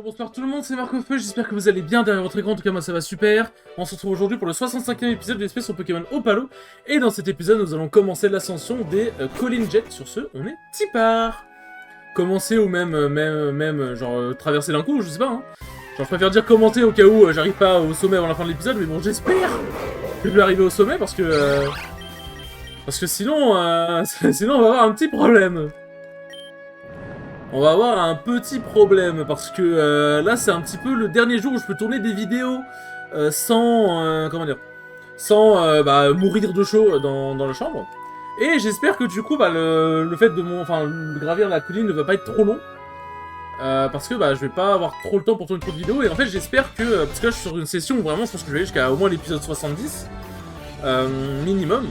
Bonsoir tout le monde, c'est Marc-Feu, j'espère que vous allez bien derrière votre écran, en tout cas moi ça va super. On se retrouve aujourd'hui pour le 65e épisode de l'espèce sur Pokémon Opalo. Et dans cet épisode nous allons commencer l'ascension des Colin Jet. Sur ce, on est tipar. Commencer ou même genre traverser d'un coup, je sais pas hein. Genre je préfère dire commenter au cas où j'arrive pas au sommet avant la fin de l'épisode, mais bon j'espère que je vais arriver au sommet parce que sinon, sinon on va avoir un petit problème. On va avoir un petit problème parce que là c'est un petit peu le dernier jour où je peux tourner des vidéos sans comment dire, sans mourir de chaud dans la chambre. Et j'espère que du coup le fait de gravir la colline ne va pas être trop long parce que je vais pas avoir trop le temps pour tourner trop de vidéos. Et en fait j'espère que parce que là je suis sur une session où vraiment je pense que je vais aller jusqu'à au moins l'épisode 70 minimum.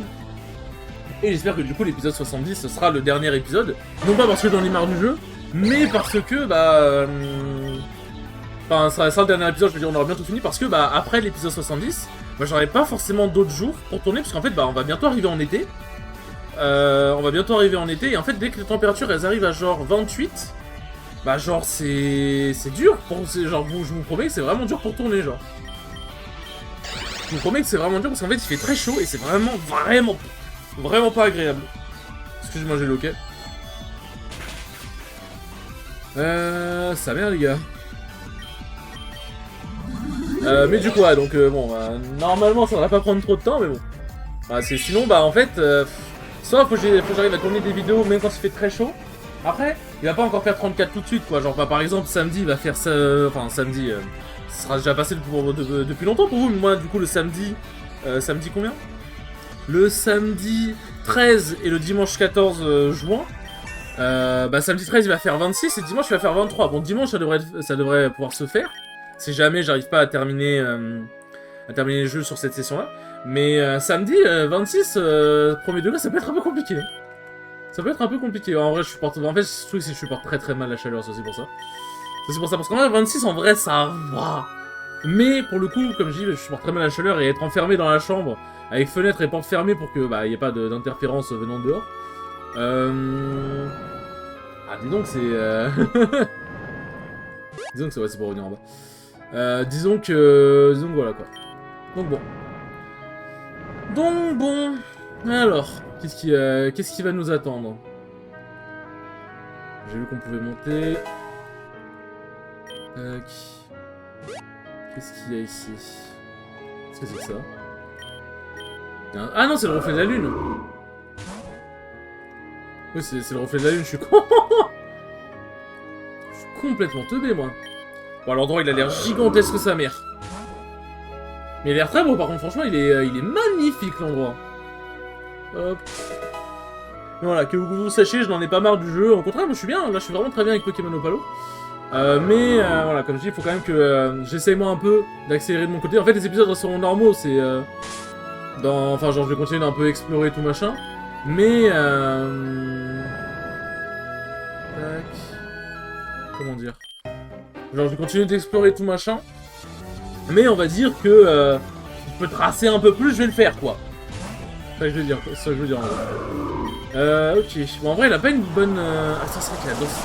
Et j'espère que du coup l'épisode 70 ce sera le dernier épisode, non pas parce que j'en ai marre du jeu, mais parce que ça sera le dernier épisode, je veux dire on aura bientôt fini, parce que après l'épisode 70, j'aurai pas forcément d'autres jours pour tourner, parce qu'en fait on va bientôt arriver en été. Et en fait dès que les températures elles arrivent à genre 28, genre c'est dur, genre je vous promets que c'est vraiment dur pour tourner genre. Je vous promets que c'est vraiment dur parce qu'en fait il fait très chaud et c'est vraiment pas agréable. Excusez-moi j'ai le hockey. Ça merde les gars. Mais du coup, donc normalement ça va pas prendre trop de temps, mais bon. Sinon, en fait, soit faut que j'arrive à tourner des vidéos même quand il fait très chaud. Après, il va pas encore faire 34 tout de suite, quoi. Genre, par exemple, samedi, il va faire ça. Enfin, samedi, ça sera déjà passé depuis longtemps pour vous, mais moi, du coup, le samedi. Samedi combien? Le samedi 13 et le dimanche 14 juin. Samedi 13 il va faire 26 et dimanche il va faire 23. Bon dimanche ça devrait pouvoir se faire. Si jamais j'arrive pas à terminer le jeu sur cette session là. Mais samedi 26 premier degré ça peut être un peu compliqué. Ça peut être un peu compliqué. En vrai je supporte. En fait je trouve que je supporte très mal la chaleur, ça c'est pour ça. C'est pour ça parce qu'en vrai 26 en vrai ça va. Mais pour le coup comme je dis je supporte très mal la chaleur et être enfermé dans la chambre avec fenêtre et porte fermée pour que y ait pas d'interférence venant de dehors. Ah, dis donc, c'est. Disons que c'est pour revenir en bas. Disons que voilà quoi. Donc bon. Alors, qu'est-ce qui va nous attendre? J'ai vu qu'on pouvait monter. Tac. Qu'est-ce qu'il y a ici? Qu'est-ce que c'est que ça? Ah non, c'est le reflet de la lune! Oui, c'est le reflet de la lune, je suis con. Je suis complètement teubé, moi. Bon, l'endroit, il a l'air gigantesque, sa mère. Mais il a l'air très beau, par contre, franchement, il est magnifique, l'endroit. Hop. Mais voilà, que vous sachiez, je n'en ai pas marre du jeu. Au contraire, moi, je suis bien. Là, je suis vraiment très bien avec Pokémon Opalo. Voilà, comme je dis, il faut quand même que j'essaye, moi, un peu d'accélérer de mon côté. En fait, les épisodes resteront normaux, c'est... Enfin, genre, je vais continuer d'un peu explorer tout machin. Mais tac. Comment dire? Genre je vais continuer d'explorer tout machin. Mais on va dire que je peux tracer un peu plus, je vais le faire quoi. C'est ça que je veux dire. C'est ça que je veux dire en vrai. Ok. Bon en vrai il a pas une bonne. Ah ça c'est vrai qu'il a danse.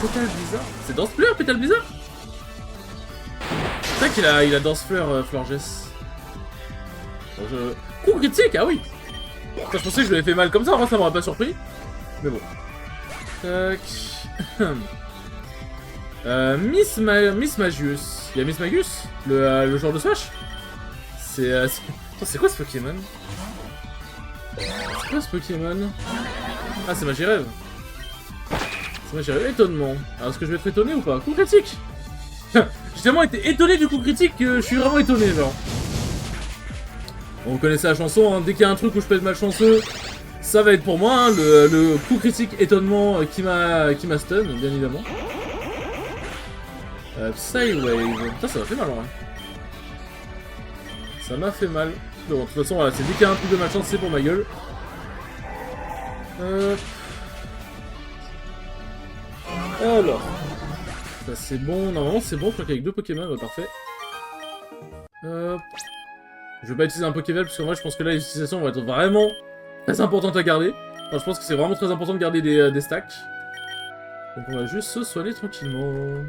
Pétale bizarre. C'est danse fleur, pétale bizarre? C'est vrai qu'il a danse fleur, Florges. Coup critique, ah oui! Je pensais que je lui avais fait mal comme ça, en vrai ça m'aurait pas surpris. Mais bon. Tac. Miss Magius. Il y a Miss Magus? Le joueur de Smash? C'est quoi ce Pokémon? C'est quoi ce Pokémon? Ah c'est Magirève. C'est Magirève. Étonnement. Alors est-ce que je vais être étonné ou pas? Coup critique. J'ai tellement été étonné du coup critique que je suis vraiment étonné genre. Bon, vous connaissez la chanson, hein, dès qu'il y a un truc où je peux être malchanceux, ça va être pour moi, hein, le coup critique étonnement qui m'a stun, bien évidemment. Psywave, ça m'a fait mal en vrai. Ça m'a fait mal. Mais bon, de toute façon, voilà, c'est dès qu'il y a un truc de malchance, c'est pour ma gueule. Alors, ça c'est bon, normalement c'est bon, je crois qu'avec 2 Pokémon, parfait. Je vais pas utiliser un Pokéball parce que moi je pense que là l'utilisation va être vraiment très importante à garder. Enfin, je pense que c'est vraiment très important de garder des stacks. Donc on va juste se soigner tranquillement.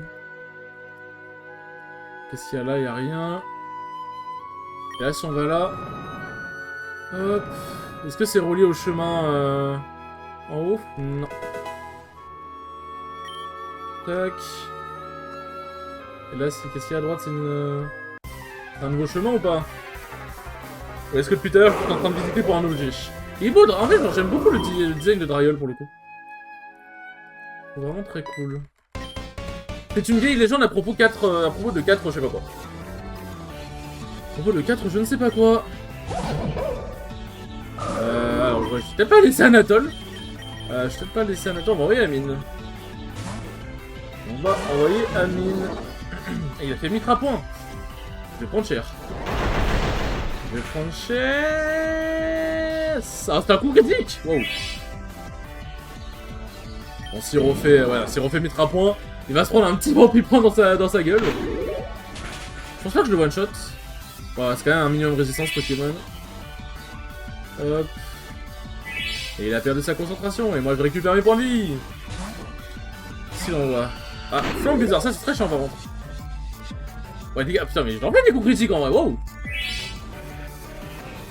Qu'est-ce qu'il y a là? Il y a rien. Et là, si on va là... Hop. Est-ce que c'est relié au chemin en haut? Non. Tac. Et là, qu'est-ce qu'il y a à droite? C'est un nouveau chemin ou pas? Ou est-ce que depuis tout à l'heure, je suis en train de visiter pour un objet? Il est beau, en fait, j'aime beaucoup le design de Dryol pour le coup. C'est vraiment très cool. C'est une vieille légende à propos de 4, je sais pas quoi. À propos de 4, je ne sais pas quoi. Alors, je vais peut-être pas laisser Anatole. Je vais peut-être pas laisser Anatole, on va envoyer Amine. On va envoyer Amine. Et il a fait Mitra point. Je vais prendre cher. Je vais prendre cher. Ah, c'est un coup critique. Wow. Bon, s'il refait, voilà, s'il refait Mitra point, il va se prendre un petit vampire point dans sa gueule. Je pense pas que je le one shot. Voilà, c'est quand même un minimum de résistance Pokémon. Hop. Et il a perdu sa concentration, et moi je récupère mes points de vie. Si l'on voit. Ah, flanc bizarre, ça c'est très chiant par contre. Ouais, les gars, putain, mais j'en fais des coups critiques en vrai, wow.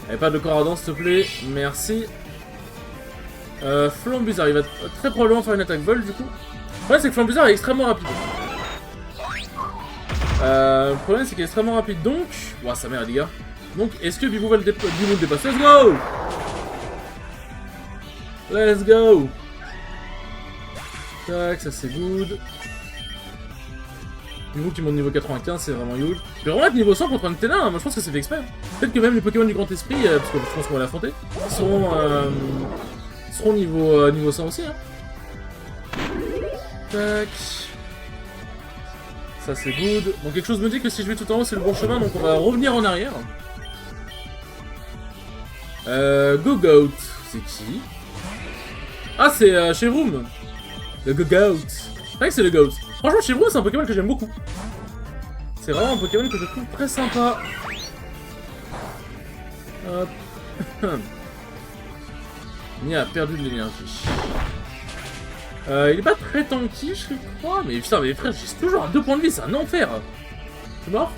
Allez, pas de corps à dents, s'il te plaît, merci. Flanc bizarre, il va très probablement faire une attaque vol du coup. Le problème, c'est que Flanc bizarre est extrêmement rapide. Le problème, c'est qu'il est extrêmement rapide, donc. Ouah, sa mère, les gars. Donc, est-ce que Bibou va le dépasser? Let's go! Let's go! Tac, ça c'est good. Bibou qui monte niveau 95, c'est vraiment huge. Je vais vraiment être niveau 100 contre un Ténin, hein. Moi je pense que c'est fait exprès. Peut-être que même les Pokémon du Grand Esprit, parce que je pense qu'on va l'affronter, seront niveau 100 aussi. Hein. Tac. Ça c'est good. Bon, quelque chose me dit que si je vais tout en haut, c'est le bon chemin, donc on va revenir en arrière. Go-Goat, c'est qui? Ah, c'est Chevroom. Le Go-Goat. C'est vrai que c'est le Goat. Franchement, Chevroom, c'est un Pokémon que j'aime beaucoup. C'est vraiment un Pokémon que je trouve très sympa. Hop. Il a perdu de l'énergie. Il est pas très tanky, je crois. Mais putain, mais frère, j'ai toujours à 2 points de vie, c'est un enfer. Je suis mort?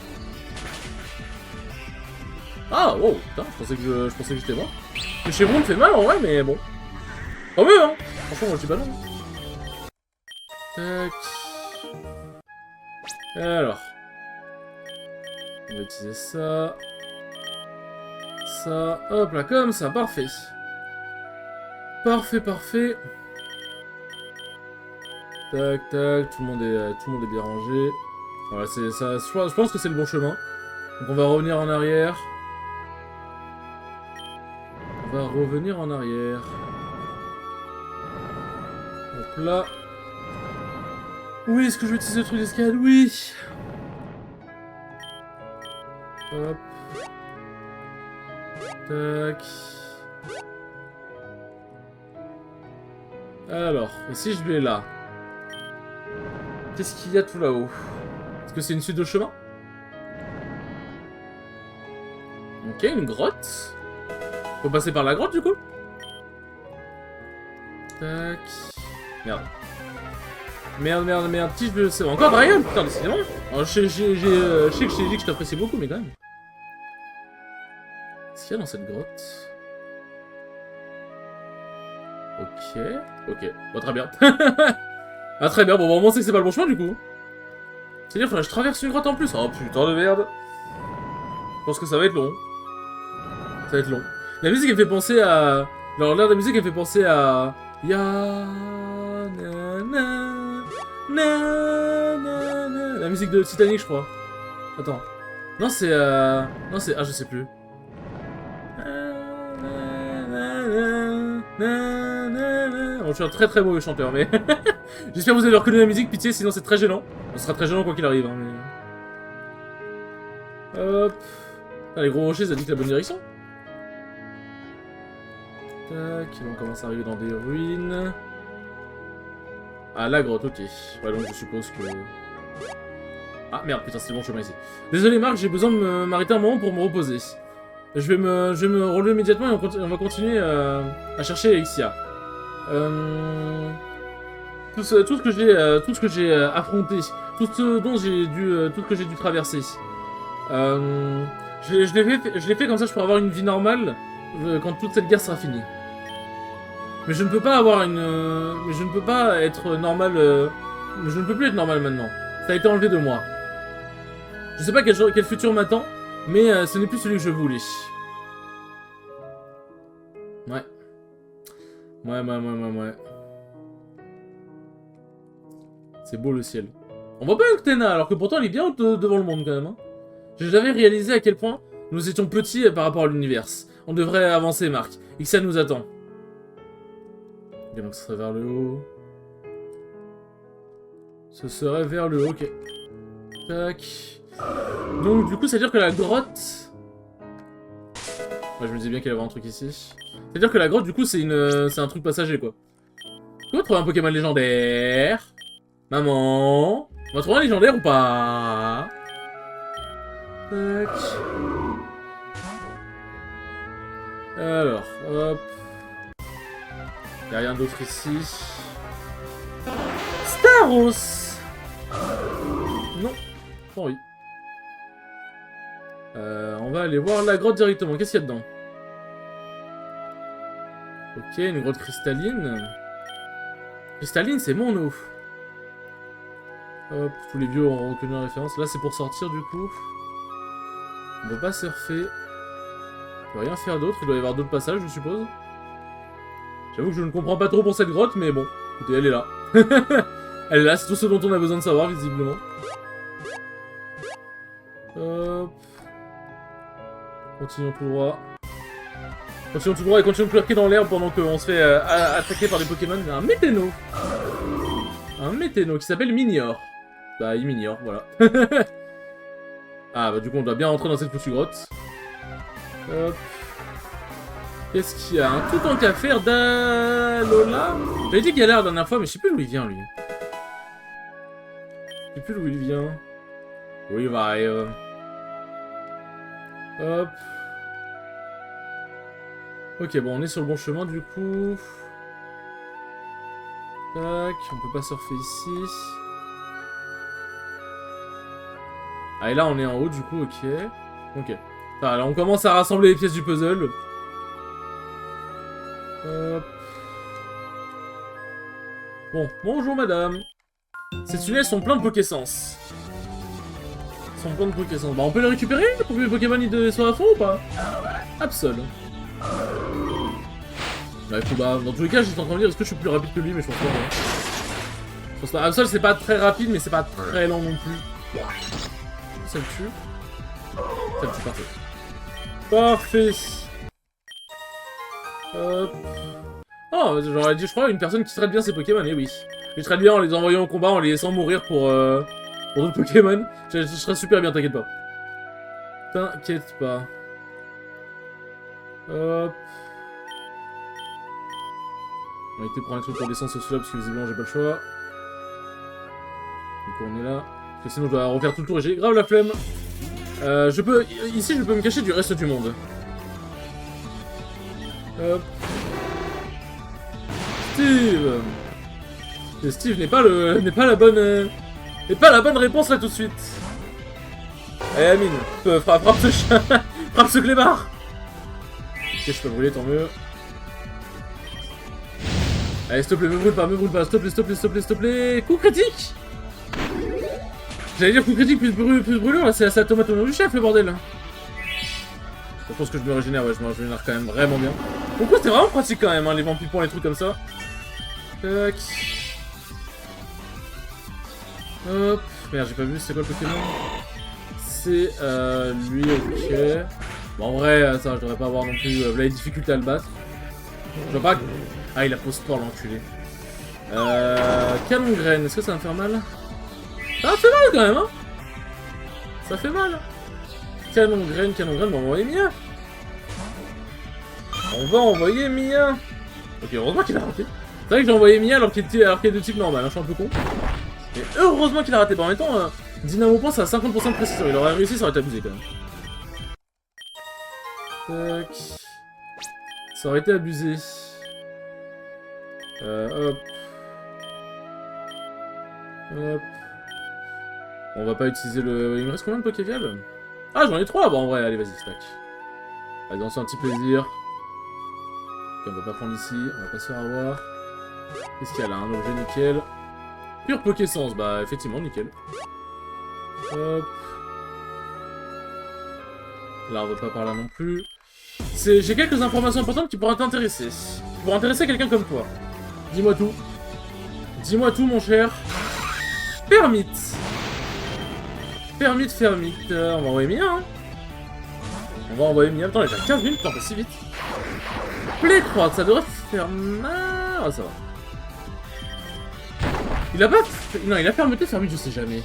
Ah, wow, putain, je pensais que j'étais mort. Le Chevron me fait mal en vrai, mais bon. Tant mieux, hein. Franchement, moi je dis pas non. Tac. Alors. On va utiliser ça. Ça. Hop là, comme ça, parfait. Parfait, parfait. Tac, tac, tout le monde est bien rangé. Voilà, c'est ça. Je pense que c'est le bon chemin. Donc on va revenir en arrière. On va revenir en arrière. Hop là. Oui, est-ce que je vais utiliser le truc d'escalade? Oui. Hop. Tac. Alors, et si je vais là? Qu'est-ce qu'il y a tout là-haut? Est-ce que c'est une suite de chemin? Ok, une grotte. Faut passer par la grotte du coup? Tac. Merde. Merde. Si je veux... C'est encore Dragon, putain, décidément. Je sais que je t'ai dit que je t'apprécie beaucoup, mais quand même. Qu'est-ce qu'il y a dans cette grotte? Ok. Bon, très bien. Ah, très bien. Bon, au moins, c'est que c'est pas le bon chemin, du coup. C'est-à-dire, faudrait que je traverse une grotte en plus. Oh, putain de merde. Je pense que ça va être long. Ça va être long. La musique, elle me fait penser à... Alors là, la musique, elle me fait penser à... Ya... Na... La musique de Titanic, je crois. Attends. Non, c'est... Non, c'est... Ah, je sais plus. Bon, je suis un très très mauvais chanteur, mais... J'espère que vous avez reconnu la musique, pitié, sinon c'est très gênant. Ce sera très gênant quoi qu'il arrive, hein, mais... Hop... Ah, les gros rochers, ça dit que la bonne direction. Tac, on commence à arriver dans des ruines. Ah, la grotte, ok. Ouais, donc je suppose que... Ah, merde, putain, c'est le bon chemin ici. Désolé, Marc, j'ai besoin de m'arrêter un moment pour me reposer. Je vais me relever immédiatement et on va continuer à chercher Alexia. Tout ce que j'ai affronté. tout ce dont j'ai dû, tout ce que j'ai dû traverser. Je l'ai fait comme ça, je pourrais avoir une vie normale quand toute cette guerre sera finie. Mais je ne peux pas avoir une, mais je ne peux pas être normal. Je ne peux plus être normal maintenant. Ça a été enlevé de moi. Je sais pas quel futur m'attend, mais ce n'est plus celui que je voulais. Ouais. Ouais. C'est beau le ciel. On voit pas Uktena, alors que pourtant il est bien devant le monde quand même. Hein. J'ai jamais réalisé à quel point nous étions petits par rapport à l'univers. On devrait avancer, Marc. Ixia nous attend. Ok, donc ce serait vers le haut. Ce serait vers le haut, ok. Tac. Donc du coup, ça veut dire que la grotte... Ouais, je me disais bien qu'il y avait un truc ici. C'est-à-dire que la grotte, du coup, c'est un truc passager, quoi. On va trouver un Pokémon légendaire. Maman. On va trouver un légendaire ou pas? Tac. Alors, hop. Y'a rien d'autre ici. Staros. Non. Oh oui. On va aller voir la grotte directement. Qu'est-ce qu'il y a dedans? Ok, une grotte cristalline. Cristalline, c'est mon eau. Hop, tous les vieux auront reconnu la référence. Là, c'est pour sortir, du coup. On peut pas surfer. On peut rien faire d'autre. Il doit y avoir d'autres passages, je suppose. J'avoue que je ne comprends pas trop pour cette grotte, mais bon. Écoutez, elle est là. Elle est là, c'est tout ce dont on a besoin de savoir, visiblement. Hop. Continuons tout droit. Continuons tout droit et continuons de claquer dans l'herbe pendant qu'on se fait attaquer par des Pokémon. Un Météno. Un Météno qui s'appelle Minior. Bah, il m'ignore, voilà. Ah, bah du coup, on doit bien rentrer dans cette foutue grotte. Hop. Qu'est-ce qu'il y a? Un tout en qu'à faire d'Alola. J'avais dit qu'il y a l'air la dernière fois, mais je sais plus d'où il vient, lui. Je sais plus d'où il vient. Oui, bah, hop. Ok, bon, on est sur le bon chemin, du coup. Tac, on peut pas surfer ici. Ah, et là, on est en haut, du coup, ok. Ok. Ah, là, on commence à rassembler les pièces du puzzle. Hop. Bon, bonjour, madame. Ces tunnels sont pleins de Pokéessence. Ils sont pleins de Pokéessence. Bah, on peut les récupérer pour que les Pokémon ils soient à fond ou pas? Absol. Bah, écoute, bah, dans tous les cas, j'étais en train de me dire, est-ce que je suis plus rapide que lui, mais je pense pas. Hein. Je pense pas. Absol, c'est pas très rapide, mais c'est pas très lent non plus. Ça le tue. Ça le tue, parfait. Parfait. Hop. Oh, j'aurais dit, je crois, une personne qui traite bien ses Pokémon, eh oui. Je traite bien en les envoyant au combat, en les laissant mourir pour d'autres Pokémon. Je serais super bien, t'inquiète pas. T'inquiète pas. Hop. On va essayer de prendre un truc pour descendre ce là parce que visiblement j'ai pas le choix. Du coup on est là. Parce que sinon je dois refaire tout le tour et j'ai grave la flemme. Ici je peux me cacher du reste du monde. Hop. Steve. Et Steve n'est pas la bonne réponse là tout de suite. Allez Amine, frappe ce chien, frappe ce clébard. Ok, je peux brûler, tant mieux. Allez, s'il te plaît, me brûle pas, s'il te plaît. Coup critique. J'allais dire coup critique plus brûlure, là, c'est la tomate au nom du chef, le bordel. Je pense que je me régénère, ouais, je me régénère quand même vraiment bien. Donc ouais, c'est vraiment pratique quand même, hein, les vampipons, les trucs comme ça. Tac. Hop. Merde, j'ai pas vu, c'est quoi le Pokémon? C'est lui, ok. Bon, en vrai, ça, je devrais pas avoir non plus la difficulté à le battre. Je vois pas... Ah, il a pose sport, l'enculé. Canon graine, est-ce que ça va me faire mal? Ça fait mal quand même, hein? Ça fait mal. Canon graine, on va envoyer Mia. On va envoyer Mia. Ok, heureusement qu'il a raté. C'est vrai que j'ai envoyé Mia alors qu'il est de type normal, hein, je suis un peu con. Mais heureusement qu'il a raté. Bon, en même temps, Dynamo Point, ça a 50% de précision. Il aurait réussi, ça aurait été abusé quand même. Tac. Ça aurait été abusé. Hop. Hop. On va pas utiliser le... Il me reste combien de Pokévial? Ah, j'en ai 3. Bon, en vrai, allez, vas-y, stack. Allez, on se fait un petit plaisir. Ok, on va pas prendre ici, on va pas se faire avoir. Qu'est-ce qu'il y a là? Un objet nickel. Pure Pokéessence, bah effectivement, nickel. Hop. Là, on va pas par là non plus. J'ai quelques informations importantes qui pourraient t'intéresser. Qui pourraient intéresser quelqu'un comme toi. Dis-moi tout. Dis-moi tout, mon cher. Fermite. Fermite. On va envoyer Mia, hein. On va envoyer Mia. Attends, il y a 15 minutes, putain, pas si vite. Plécroate, ça devrait faire mal. Ah, ça va. Il a pas... Non, il a fermeté, fermite, je sais jamais.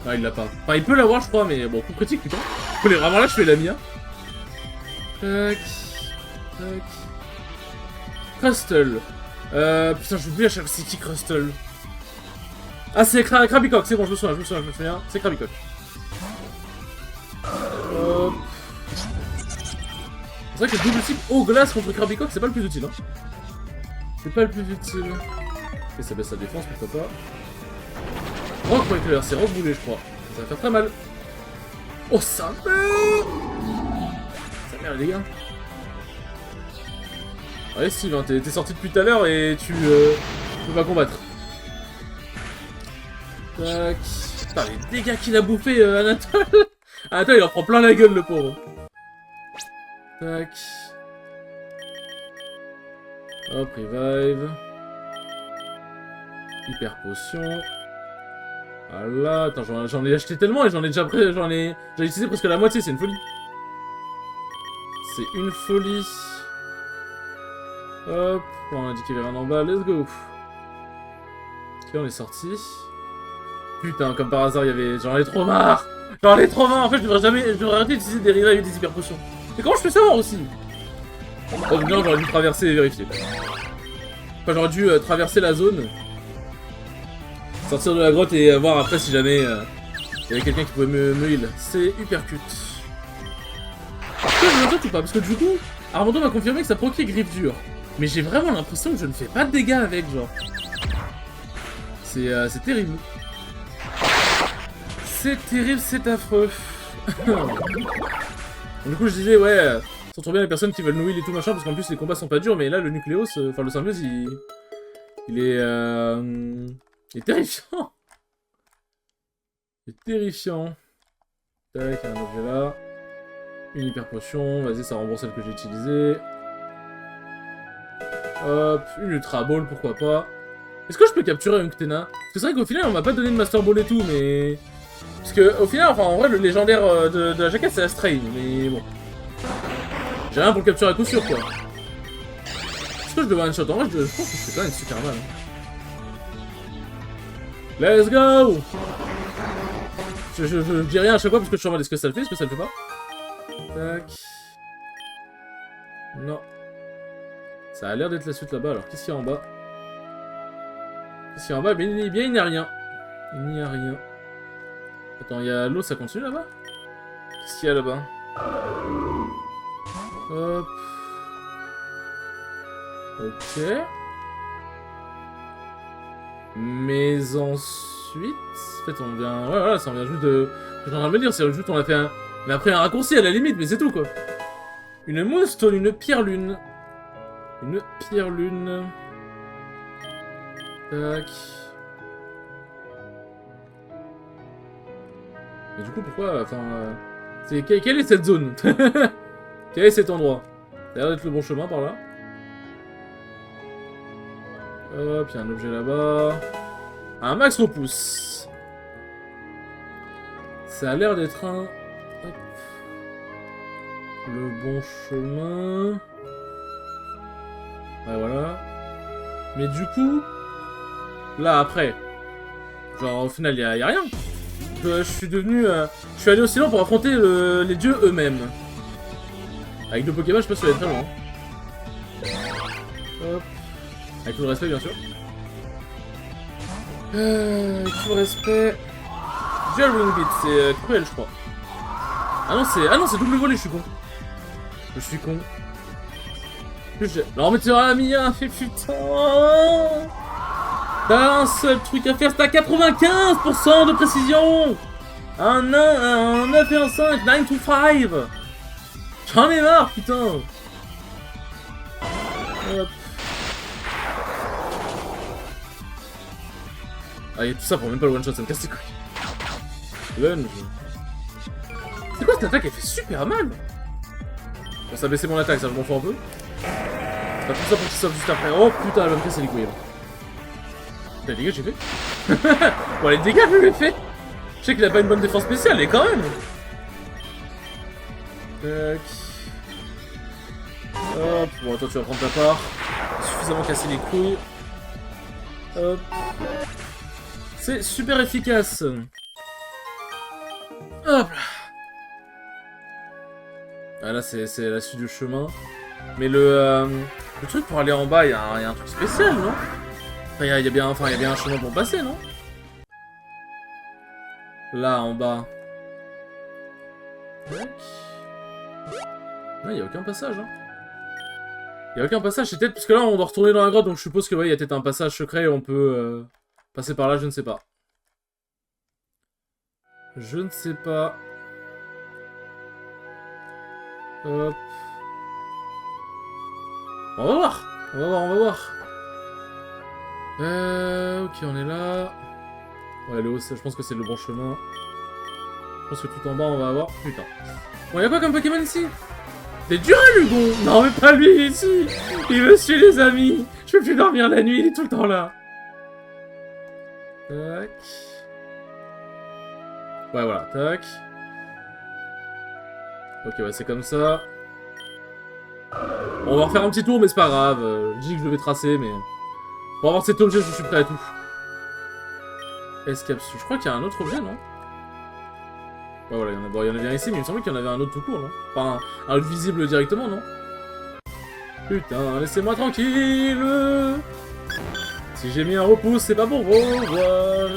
Non, il l'a pas. Enfin, il peut l'avoir, je crois, mais bon, coup critique, putain. Vraiment là, je fais la Mia. Tac. Tac. Crustle. Putain, j'oublie à chaque fois, c'est qui Crustle? Ah, c'est Krabicock, c'est bon, je me souviens. C'est Krabicock. C'est vrai que le double type eau glace contre Krabicock, c'est pas le plus utile. Hein. C'est pas le plus utile. Ok, ça baisse sa défense, pourquoi pas. Rock Breaker, c'est Rock Boulet, je crois. Ça va faire très mal. Oh, ça merde! Ça merde, les gars. Ouais, Steve, hein, t'es sorti depuis tout à l'heure et tu peux pas combattre. Tac. Putain, les dégâts qu'il a bouffé, Anatole. Anatole, il en prend plein la gueule, le pauvre. Tac. Hop, revive. Hyper potion. Voilà. Attends, j'en ai acheté tellement et j'en ai déjà j'ai utilisé presque la moitié, c'est une folie. C'est une folie. Hop, on a dit qu'il y avait rien en bas, let's go. Ok, on est sorti. Putain, comme par hasard, il y avait... J'en ai trop marre. J'en ai trop marre. En fait, je devrais arrêter d'utiliser des revives et des hyper potions. Mais comment je peux savoir aussi? Oh non, j'aurais dû traverser et vérifier. Enfin, j'aurais dû traverser la zone. Sortir de la grotte et voir après si jamais il y avait quelqu'un qui pouvait me heal. C'est hyper cute. Est-ce que je me doute ou pas? Parce que du coup, Armando m'a confirmé que ça proquait griffe dure. Mais j'ai vraiment l'impression que je ne fais pas de dégâts avec, genre. C'est terrible. C'est terrible, c'est affreux. Du coup, je disais, ouais, ça trop bien les personnes qui veulent nous heal et tout machin, parce qu'en plus les combats sont pas durs, mais là, le Nucléos, enfin le Symbiose, il est terrifiant. Il est terrifiant. Tac, il y a un objet là. Une hyper potion, vas-y, ça rembourse celle que j'ai utilisée. Hop, une Ultra Ball, pourquoi pas. Est-ce que je peux capturer un Uktena? Parce que c'est vrai qu'au final, on m'a pas donné de Master Ball et tout, mais... Parce que, au final, enfin, en vrai, le légendaire de la jaquette, c'est la Strain, mais bon. J'ai rien pour le capturer à coup sûr, quoi. Est-ce que je devais one-shot? En vrai, je pense que c'est quand même super mal. Hein. Let's go! Je dis rien à chaque fois parce que je suis en mode est-ce que ça le fait, est-ce que ça le fait pas? Tac. Non. Ça a l'air d'être la suite là-bas, alors qu'est-ce qu'il y a en bas? Qu'est-ce qu'il y a en bas? Bien, il n'y a rien. Il n'y a rien. Attends, il y a l'eau, ça continue là-bas? Qu'est-ce qu'il y a là-bas? Hop. Ok. Mais ensuite... En fait, on vient... Ouais, voilà, ça on vient juste de... Je suis en train de me dire, c'est juste on a fait un... Mais après un raccourci à la limite, mais c'est tout, quoi. Une moonstone, une pierre lune. Une pierre lune. Tac. Mais du coup, pourquoi... Enfin... Quelle est cette zone? Quel est cet endroit? Ça a l'air d'être le bon chemin par là. Hop, il y a un objet là-bas. Un max repousse. Ça a l'air d'être un... Hop. Le bon chemin. Ouais, voilà. Mais du coup... Là, après... Genre, au final, y a rien. Je suis devenu... je suis allé aussi loin pour affronter les dieux eux-mêmes. Avec deux Pokémon, je sais pas si ça va être très loin. Hop. Avec tout le respect, bien sûr. Avec tout le respect... Dual Wing Beat, c'est cruel, je crois. Ah non, c'est double volée, je suis con. Je suis con. Non, mais tu auras la Mia, putain. T'as un seul truc à faire, c'est à 95% de précision. Un 9 et un 5, 9 to 5. J'en ai marre, putain. Hop. Ah, et tout ça pour même pas le one shot, ça me casse les couilles. Lunge. C'est quoi cette attaque? Elle fait super mal. Bon, ça a baissé mon attaque, ça je m'en fous un peu. C'est pas tout ça pour qu'il sauve juste après. Oh putain, elle va me casser les couilles. Les dégâts j'ai fait. Bon, les dégâts je l'ai fait. Je sais qu'il a pas une bonne défense spéciale, mais quand même. Tac. Hop, bon, toi tu vas prendre ta part. Suffisamment casser les couilles. Hop. C'est super efficace. Hop là. Ah là c'est la suite du chemin. Mais le truc pour aller en bas, il y a un truc spécial, non? Enfin, il y a bien un chemin pour passer, non? Là, en bas. Tac. Non, il n'y a aucun passage, hein. Il n'y a aucun passage, c'est peut-être parce que là, on doit retourner dans la grotte, donc je suppose que, ouais, il y a peut-être un passage secret et on peut passer par là, je ne sais pas. Je ne sais pas. Hop. On va voir. On va voir. Ok, on est là. Ouais, le haut, je pense que c'est le bon chemin. Je pense que tout en bas, on va avoir... Putain. Bon, y'a quoi comme Pokémon ici? T'es dur, Lugon! Non, mais pas lui, ici! Il me suit, les amis! Je peux plus dormir la nuit, il est tout le temps là. Tac. Ouais, voilà, tac. Ok, ouais, c'est comme ça. On va refaire un petit tour, mais c'est pas grave. Je dis que je devais tracer, mais... Pour avoir cet objet, je suis prêt à tout. Escapsu. Je crois qu'il y a un autre objet, non? Ouais, voilà, il y en avait un ici, mais il me semblait qu'il y en avait un autre tout court, non? Enfin, un autre visible directement, non? Putain, laissez-moi tranquille! Si j'ai mis un repousse, c'est pas pour revoir.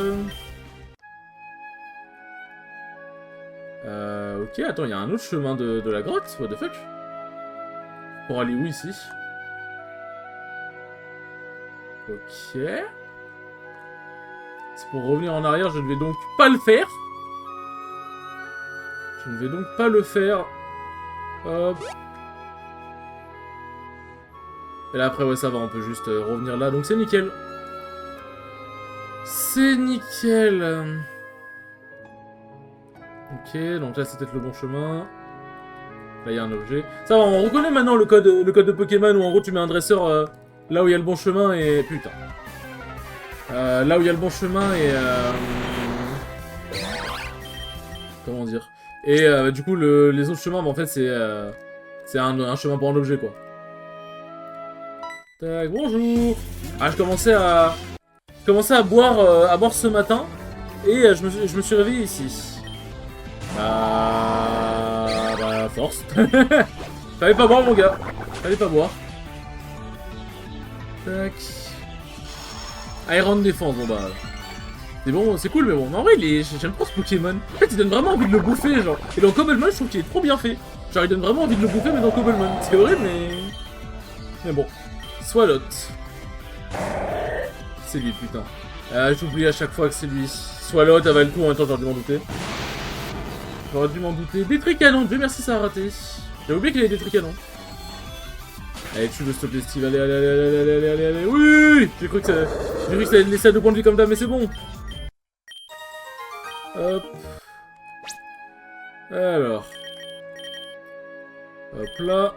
Ok, attends, il y a un autre chemin de la grotte? What the fuck? Pour aller où, ici? Ok. C'est pour revenir en arrière, je ne vais donc pas le faire. Je ne vais donc pas le faire. Hop. Et là après, ouais, ça va, on peut juste revenir là, donc c'est nickel. C'est nickel. Ok, donc là c'est peut-être le bon chemin. Là il y a un objet. Ça va, on reconnaît maintenant le code de Pokémon où en gros tu mets un dresseur là où il y a le bon chemin et... Putain. Là où il y a le bon chemin et... Comment dire? Et du coup les autres chemins, bah, en fait c'est un chemin pour un objet quoi. Tac, bonjour. Ah, je commençais à boire ce matin et je me suis réveillé ici. Bah, force. Fallait pas boire, mon gars. Fallait pas boire. Tac. Iron Défense, bon bah... C'est bon, c'est cool, mais bon, en vrai, j'aime pas ce Pokémon. En fait, il donne vraiment envie de le bouffer, genre. Et dans Cobblemon, je trouve qu'il est trop bien fait. Genre, il donne vraiment envie de le bouffer, mais dans Cobblemon. C'est horrible, mais... Mais bon. Swalot. C'est lui, putain. J'oublie à chaque fois que c'est lui. Swalot, avale tout, en même temps, j'aurais dû m'en douter. J'aurais dû m'en douter. Détruit canon, Dieu merci, ça a raté. J'ai oublié qu'il y avait détruit canon. Allez, tue le stop les Steve, allez. Oui. J'ai cru que ça allait laisser à 2 points de vie comme d'hab, mais c'est bon. Hop. Alors. Hop là.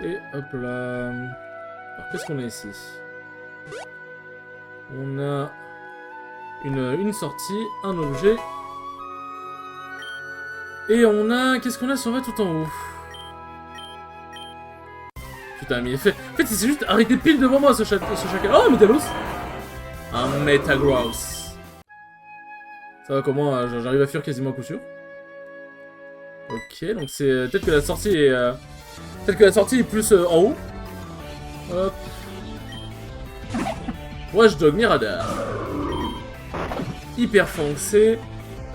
Et hop là. Alors, qu'est-ce qu'on a ici? On a une sortie, un objet. Et on a... Qu'est-ce qu'on a si on va tout en haut? Putain, mais en fait c'est juste arrêté pile devant moi ce chacal. Oh, Metalos! Un Metagross. Ça va comment? J'arrive à fuir quasiment à coup sûr. Ok, donc c'est... Peut-être que la sortie est... Peut-être que la sortie est plus en haut. Hop. Watchdog Mirador. Hyper foncé.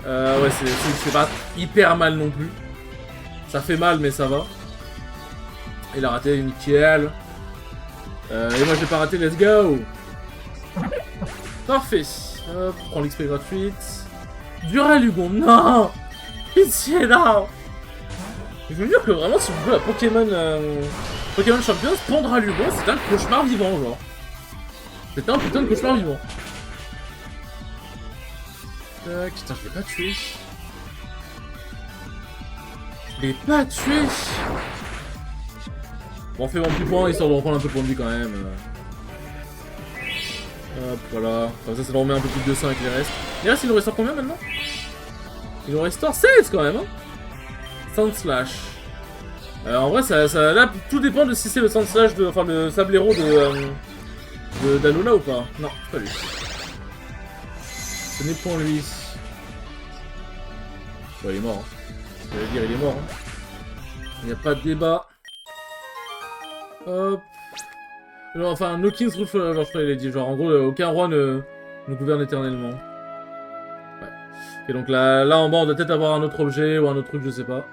Ouais, c'est pas hyper mal non plus. Ça fait mal, mais ça va. Il a raté, nickel. Et moi j'ai pas raté, let's go. Parfait. Hop, prends l'XP gratuite. Duralugon, non. Pitié, là. Je veux dire que vraiment, si vous jouez à Pokémon, Pokémon Champions, Pandralugon, c'est un cauchemar vivant, genre. C'est un putain de cauchemar vivant. Tac, putain, je l'ai pas tué. Je l'ai pas tué. Bon, on fait mon petit point, histoire de reprendre un peu de points de vie quand même. Hop, voilà. Comme ça, ça nous remet un peu plus de 200 avec les restes. Les restes, il nous restaure combien maintenant? Il nous restaure 16 quand même, hein. Sound Slash. En vrai, là, tout dépend de si c'est le Sound Slash de. Enfin, le Sablero d'Alola ou pas. Non, c'est pas lui. Ce n'est point lui. Bon, il est mort. Hein. Je vais dire, il est mort. Hein. Il n'y a pas de débat. Hop. Non, enfin, no kings rule forever, je crois qu'il a dit. Genre, en gros, aucun roi ne gouverne éternellement. Ouais. Et donc là, en bas, on doit peut-être avoir un autre objet ou un autre truc, je sais pas.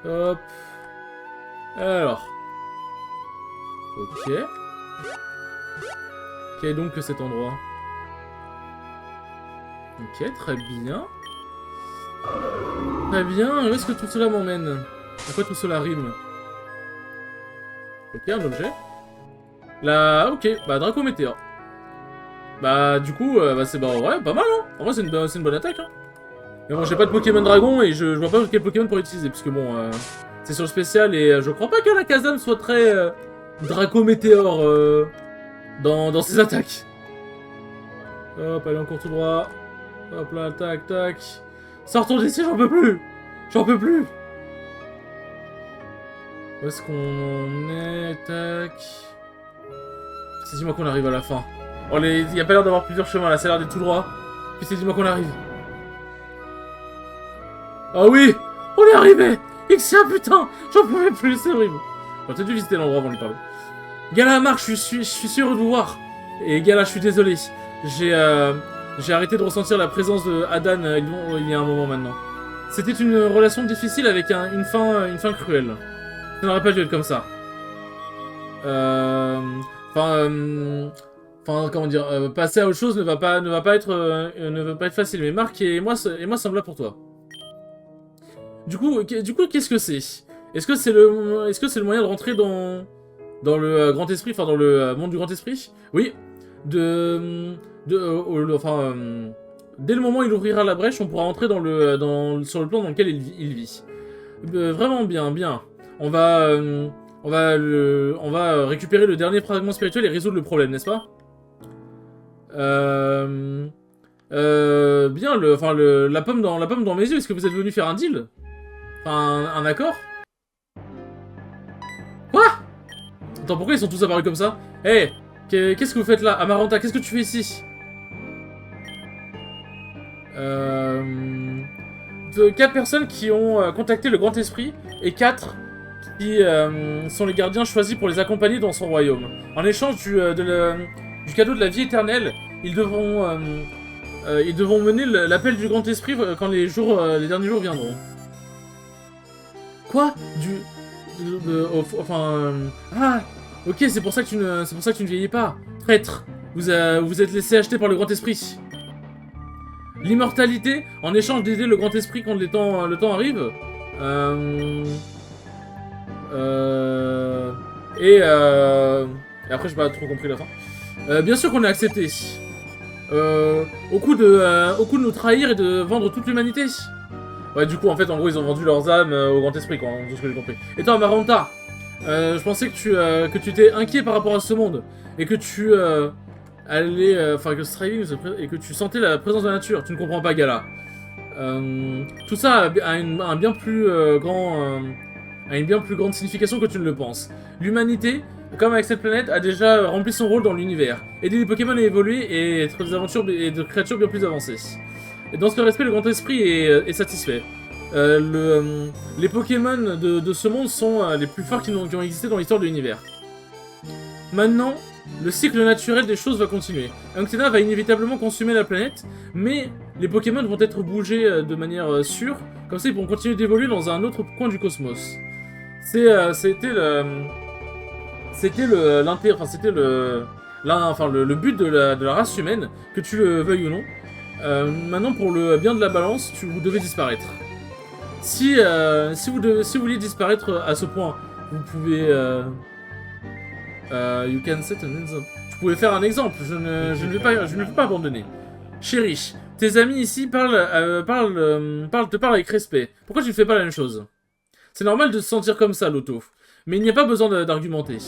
Hop. Alors. Ok. Quel est donc cet endroit? Ok, très bien. Très bien, où est-ce que tout cela m'emmène? À quoi tout cela rime? Ok, un objet. Là, ok, bah Draco Météor. Bah du coup, bah c'est ouais, pas mal hein. En vrai c'est une bonne attaque hein. Mais bon, j'ai pas de Pokémon Dragon et je vois pas quel Pokémon pour utiliser, puisque bon, c'est sur le spécial et je crois pas que la Kazam soit très Draco Météor dans ses attaques. Hop, allez encore tout droit. Hop là, tac, tac. Sortons d'ici, j'en peux plus. J'en peux plus. Où est-ce qu'on est? Tac. C'est dis-moi qu'on arrive à la fin. Oh, il y a pas l'air d'avoir plusieurs chemins là, ça a l'air d'être tout droit. Puis c'est dis-moi qu'on arrive. Ah oui, on est arrivé. Ixia, putain, j'en pouvais plus, c'est horrible. J'aurais peut-être dû visiter l'endroit avant de lui parler. Gala, Marc, je suis sûr de vous voir. Et Gala, je suis désolé. J'ai arrêté de ressentir la présence de Adan il y a un moment maintenant. C'était une relation difficile avec une fin cruelle. Ça n'aurait pas dû être comme ça. Enfin, comment dire, passer à autre chose ne va pas être facile. Mais Marc et moi sommes là pour toi. Du coup, qu'est-ce que c'est? Est-ce que c'est le moyen de rentrer dans le grand esprit, enfin dans le monde du grand esprit? Oui. Enfin, dès le moment où il ouvrira la brèche, on pourra entrer sur le plan dans lequel il vit. Vraiment bien, bien. On va récupérer le dernier fragment spirituel et résoudre le problème, n'est-ce pas? Bien, la pomme dans mes yeux. Est-ce que vous êtes venu faire un deal? Enfin, un accord? Quoi? Attends, pourquoi ils sont tous apparus comme ça? Hé, qu'est-ce que vous faites là? Amaranta, qu'est-ce que tu fais ici? 4 personnes qui ont contacté le Grand Esprit et 4 qui sont les gardiens choisis pour les accompagner dans son royaume. En échange du cadeau de la vie éternelle, ils devront mener l'appel du Grand Esprit quand les derniers jours viendront. Quoi? Ah, ok, c'est pour ça que tu ne vieillis pas. Traître, vous êtes laissé acheter par le Grand Esprit. L'immortalité, en échange d'aider le Grand Esprit quand le temps arrive. Et après, j'ai pas trop compris la fin. Bien sûr qu'on est accepté. Au coup de nous trahir et de vendre toute l'humanité. Ouais, du coup, en fait, en gros, ils ont vendu leurs âmes au Grand Esprit, quoi, tout ce que j'ai compris. Et toi, Amaranta, je pensais que tu étais inquiet par rapport à ce monde. Et que tu que Striving et que tu sentais la présence de la nature. Tu ne comprends pas, Gala. Tout ça a une bien plus grande signification que tu ne le penses. L'humanité, comme avec cette planète, a déjà rempli son rôle dans l'univers. Aider les Pokémon à évoluer et être des aventures et de créatures bien plus avancées. Et dans ce respect, le Grand Esprit est satisfait. Les Pokémon de ce monde sont les plus forts qui ont existé dans l'histoire de l'univers. Maintenant, le cycle naturel des choses va continuer. Unctena va inévitablement consumer la planète, mais les Pokémon vont être bougés de manière sûre, comme ça ils pourront continuer d'évoluer dans un autre coin du cosmos. C'était c'était le but de la race humaine, que tu le veuilles ou non. Maintenant, pour le bien de la balance, vous devez disparaître. Si vous vouliez disparaître à ce point, vous pouvez... you can set an example. Tu pouvais faire un exemple, je ne vais pas abandonner. Chéri, tes amis ici te parlent avec respect. Pourquoi tu ne fais pas la même chose? C'est normal de se sentir comme ça, Loto. Mais il n'y a pas besoin d'argumenter.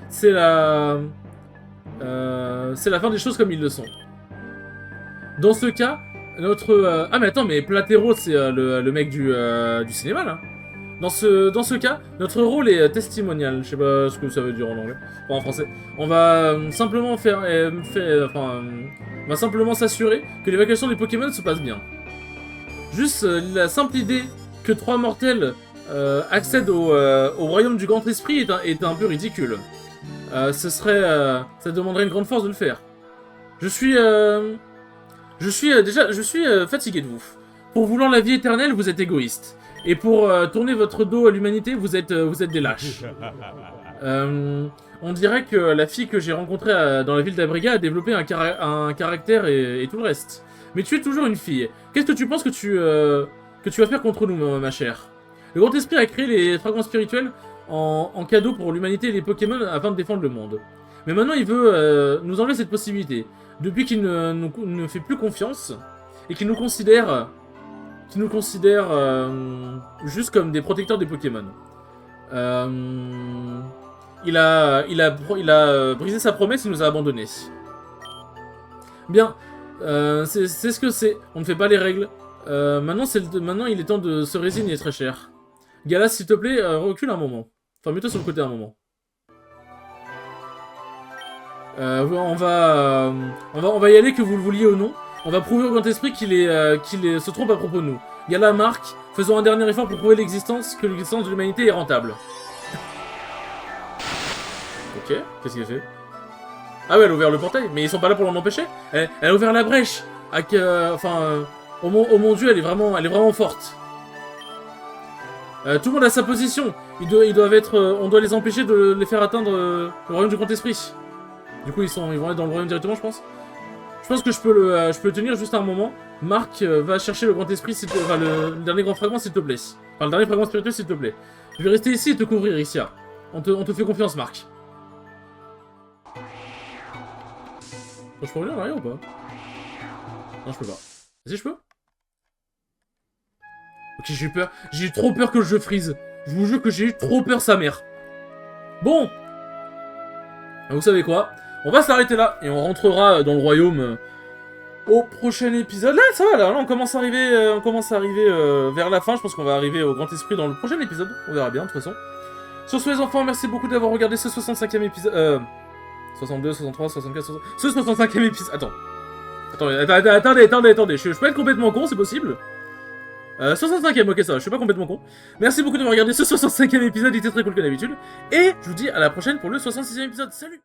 C'est la fin des choses comme ils le sont. Dans ce cas, ah mais attends, mais Platero, c'est le mec du cinéma, là. Dans ce cas, notre rôle est testimonial. Je sais pas ce que ça veut dire en anglais. Enfin, en français. On va simplement on va simplement s'assurer que l'évacuation des Pokémon se passe bien. Juste la simple idée que 3 mortels accèdent au royaume du Grand Esprit est un peu ridicule. Ça demanderait une grande force de le faire. Je suis fatigué de vous. Pour vouloir la vie éternelle, vous êtes égoïste. Et pour tourner votre dos à l'humanité, vous êtes des lâches. On dirait que la fille que j'ai rencontrée dans la ville d'Abriga a développé un caractère et tout le reste. Mais tu es toujours une fille. Qu'est-ce que tu penses que tu vas faire contre nous, ma chère? Le Grand Esprit a créé les fragments spirituels en cadeau pour l'humanité et les Pokémon afin de défendre le monde. Mais maintenant, il veut nous enlever cette possibilité. Depuis qu'il ne fait plus confiance et qu'il nous considère... juste comme des protecteurs des Pokémon. Il a brisé sa promesse, il nous a abandonnés. Bien, c'est ce que c'est. On ne fait pas les règles. Maintenant, il est temps de se résigner, très cher. Galas, s'il te plaît, recule un moment. Enfin, mets-toi sur le côté un moment. On va y aller, que vous le vouliez ou non. On va prouver au Grand Esprit qu'il se trompe à propos de nous. Gala, Marc, faisons un dernier effort pour prouver que l'existence de l'humanité est rentable. Ok, qu'est-ce qu'il a fait? Ah ouais, elle a ouvert le portail, mais ils sont pas là pour l'en empêcher. Elle a ouvert la brèche. Oh mon dieu, elle est vraiment forte. Tout le monde a sa position. Ils doivent être, on doit les empêcher de les faire atteindre le royaume du Grand Esprit. Du coup, ils vont être dans le royaume directement, je pense. Je pense que je peux le tenir juste un moment. Marc, va chercher le Grand Esprit, le dernier grand fragment, s'il te plaît. Enfin, le dernier fragment spirituel, s'il te plaît. Je vais rester ici et te couvrir, Ixia. On te fait confiance, Marc. Bon, je peux revenir en arrière ou pas? Non, je peux pas. Vas-y, je peux? Ok, j'ai eu peur. J'ai eu trop peur que le jeu freeze. Je vous jure que j'ai eu trop peur, sa mère. Bon. Vous savez quoi? On va s'arrêter là et on rentrera dans le royaume au prochain épisode. Là, ça va, là on commence à arriver, vers la fin. Je pense qu'on va arriver au Grand Esprit dans le prochain épisode. On verra bien, de toute façon. Sur ce, les enfants, merci beaucoup d'avoir regardé ce 65e épisode. 62, 63, 64, 60... Ce 65e épisode... Attendez. Je peux être complètement con, c'est possible? 65e, ok, ça va, je suis pas complètement con. Merci beaucoup d'avoir regardé ce 65e épisode, il était très cool comme d'habitude. Et je vous dis à la prochaine pour le 66e épisode. Salut!